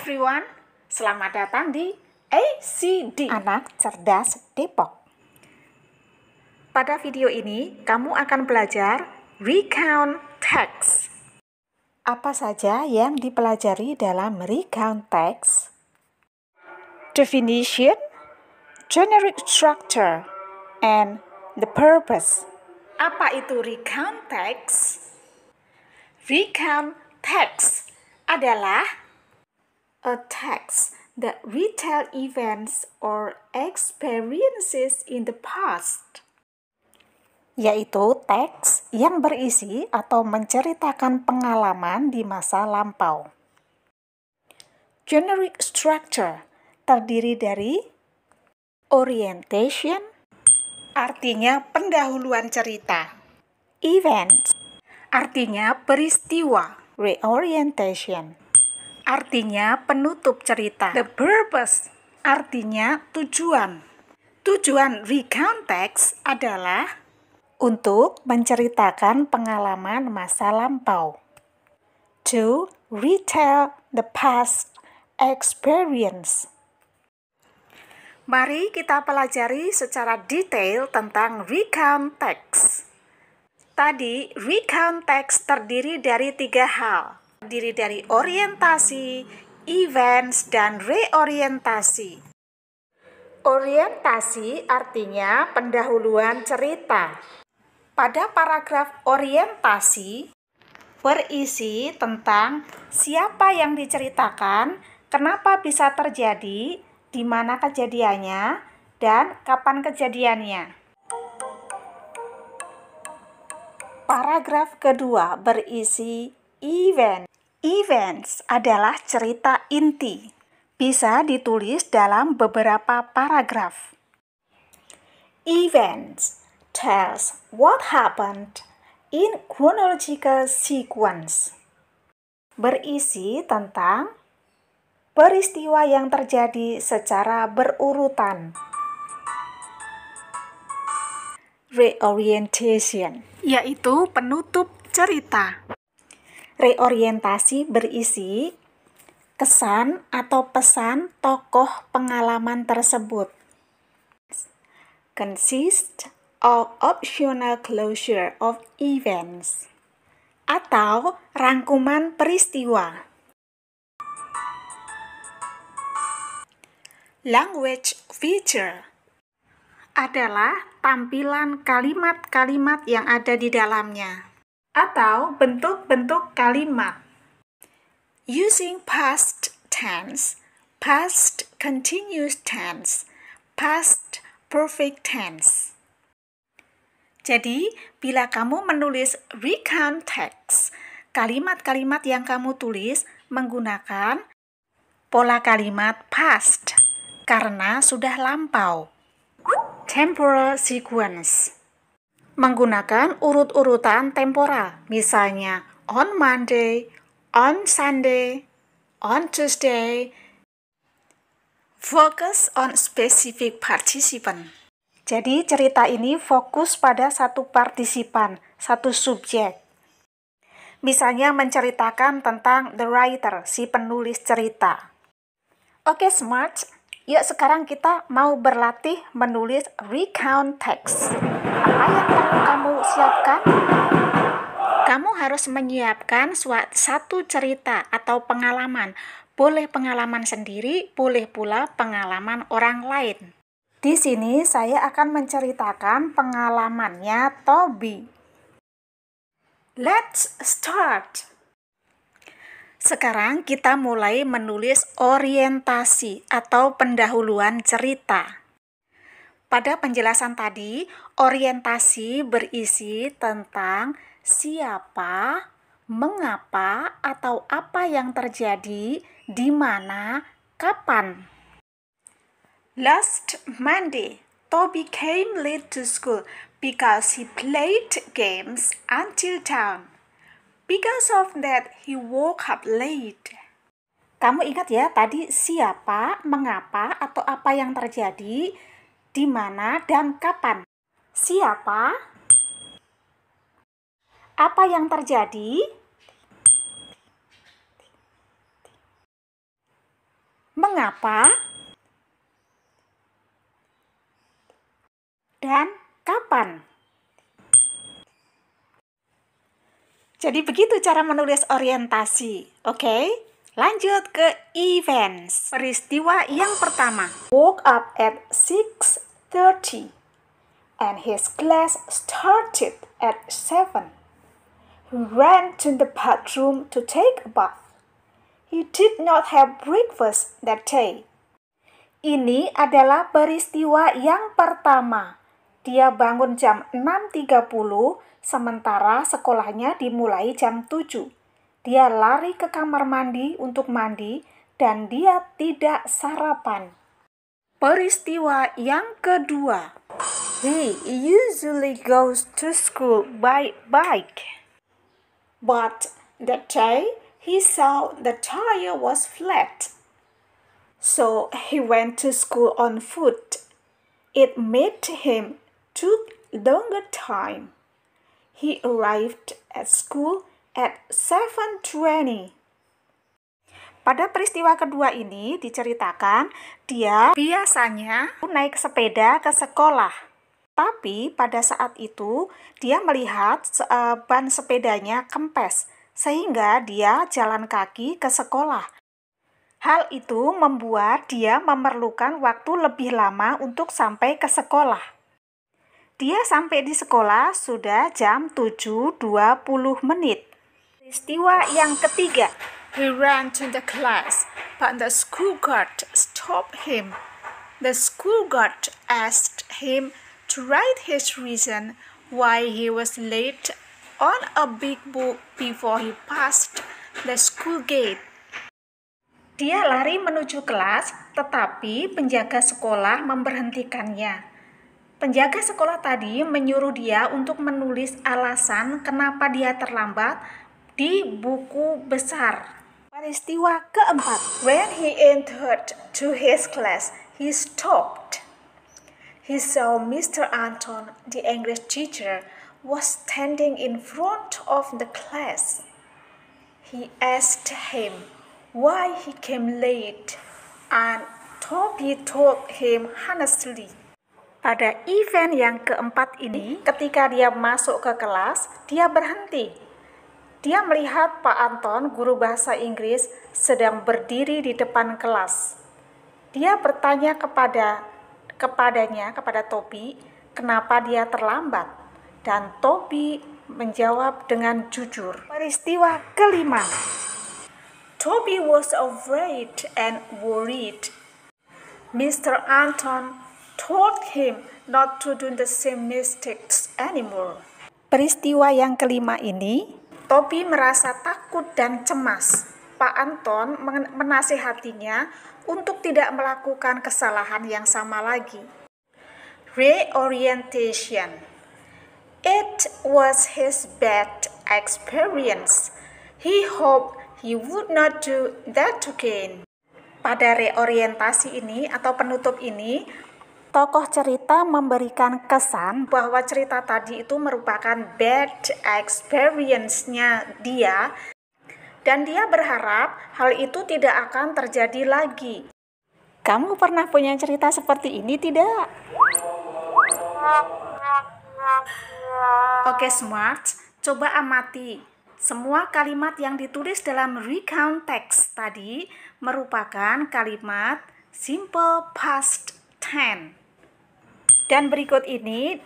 everyone, selamat datang di ACD, Anak Cerdas Depok. Pada video ini, kamu akan belajar recount text. Apa saja yang dipelajari dalam recount text? Definition, Generic structure, and the purpose. apa itu recount text? Recount text adalah a text that retell events or experiences in the past. Yaitu teks yang berisi atau menceritakan pengalaman di masa lampau. Generic structure terdiri dari orientation, Artinya pendahuluan cerita. events, Artinya peristiwa. reorientation, Artinya penutup cerita. The purpose artinya tujuan. Tujuan recount text adalah untuk menceritakan pengalaman masa lampau. To retell the past experience. mari kita pelajari secara detail tentang recount text. Tadi, recount text terdiri dari 3 hal. Terdiri dari orientasi, events, dan reorientasi. Orientasi artinya pendahuluan cerita. Pada paragraf orientasi, berisi tentang siapa yang diceritakan, kenapa bisa terjadi, di mana kejadiannya, dan kapan kejadiannya. Paragraf kedua berisi event. Events adalah cerita inti. Bisa ditulis dalam beberapa paragraf. Events tells what happened in chronological sequence. Berisi tentang peristiwa yang terjadi secara berurutan. Reorientation, yaitu penutup cerita. Reorientasi berisi kesan atau pesan tokoh pengalaman tersebut. Consist of optional closure of events, atau rangkuman peristiwa. Language feature adalah tampilan kalimat-kalimat yang ada di dalamnya, atau bentuk-bentuk kalimat. Using past tense, past continuous tense, past perfect tense. Jadi, bila kamu menulis recount text, kalimat-kalimat yang kamu tulis menggunakan pola kalimat past, karena sudah lampau. Temporal sequence, menggunakan urut-urutan temporal, misalnya on Monday, on Sunday, on Tuesday. Focus on specific participant. Jadi cerita ini fokus pada satu partisipan, satu subjek. Misalnya menceritakan tentang the writer, si penulis cerita. Oke, smart. Yuk sekarang kita mau berlatih menulis recount text. Apa yang perlu kamu siapkan? Kamu harus menyiapkan satu cerita atau pengalaman. Boleh pengalaman sendiri, boleh pula pengalaman orang lain. Di sini saya akan menceritakan pengalamannya Toby. Let's start. Sekarang kita mulai menulis orientasi atau pendahuluan cerita. Pada penjelasan tadi, orientasi berisi tentang siapa, mengapa, atau apa yang terjadi, di mana, kapan. Last Monday, Toby came late to school because he played games until dawn. Because of that, he woke up late. Kamu ingat ya, tadi siapa, mengapa, atau apa yang terjadi, di mana, dan kapan. Siapa, apa yang terjadi, mengapa, dan kapan. Jadi begitu cara menulis orientasi. Oke, lanjut ke events. Peristiwa yang pertama. Woke up at 6:30 and his class started at 7. He ran to the bathroom to take a bath. He did not have breakfast that day. Ini adalah peristiwa yang pertama. Dia bangun jam 6.30, sementara sekolahnya dimulai jam 7. Dia lari ke kamar mandi untuk mandi, dan dia tidak sarapan. Peristiwa yang kedua. He usually goes to school by bike. But that day, he saw the tire was flat. So he went to school on foot. It made him took longer time. He arrived at school at 7:20. Pada peristiwa kedua ini diceritakan dia biasanya naik sepeda ke sekolah. Tapi pada saat itu dia melihat ban sepedanya kempes sehingga dia jalan kaki ke sekolah. Hal itu membuat dia memerlukan waktu lebih lama untuk sampai ke sekolah. Dia sampai di sekolah sudah jam 7.20 menit. Peristiwa yang ketiga. He ran to the class, but the school guard stopped him. The school guard asked him to write his reason why he was late on a big book before he passed the school gate. Dia lari menuju kelas, tetapi penjaga sekolah memberhentikannya. Penjaga sekolah tadi menyuruh dia untuk menulis alasan kenapa dia terlambat di buku besar. Peristiwa keempat. When he entered to his class, he stopped. He saw Mr. Anton, the English teacher, was standing in front of the class. He asked him why he came late, and Toby told him honestly. Pada event yang keempat ini, ketika dia masuk ke kelas, dia berhenti. Dia melihat Pak Anton, guru bahasa Inggris, sedang berdiri di depan kelas. Dia bertanya kepada Toby, kenapa dia terlambat? Dan Toby menjawab dengan jujur. Peristiwa kelima. Toby was afraid and worried. Mr. Anton told him not to do the same mistakes anymore. Peristiwa yang kelima ini, Toby merasa takut dan cemas. Pak Anton menasihatinya untuk tidak melakukan kesalahan yang sama lagi. Reorientation. It was his bad experience. He hoped he would not do that again. Pada reorientasi ini atau penutup ini, tokoh cerita memberikan kesan bahwa cerita tadi itu merupakan bad experience-nya dia, dan dia berharap hal itu tidak akan terjadi lagi. Kamu pernah punya cerita seperti ini tidak? Oke, Smart, coba amati. Semua kalimat yang ditulis dalam recount text tadi merupakan kalimat simple past tense. Dan berikut ini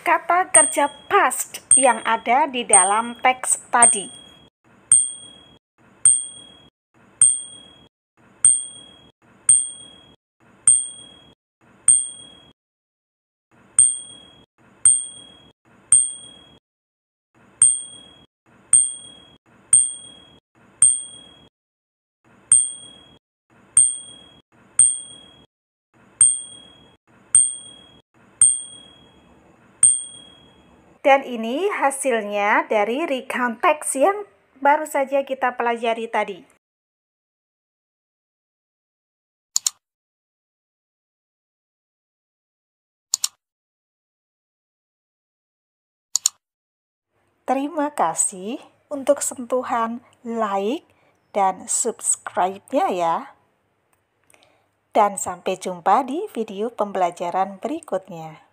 kata kerja past yang ada di dalam teks tadi. Dan ini hasilnya dari recount text yang baru saja kita pelajari tadi. Terima kasih untuk sentuhan like dan subscribe-nya ya. dan sampai jumpa di video pembelajaran berikutnya.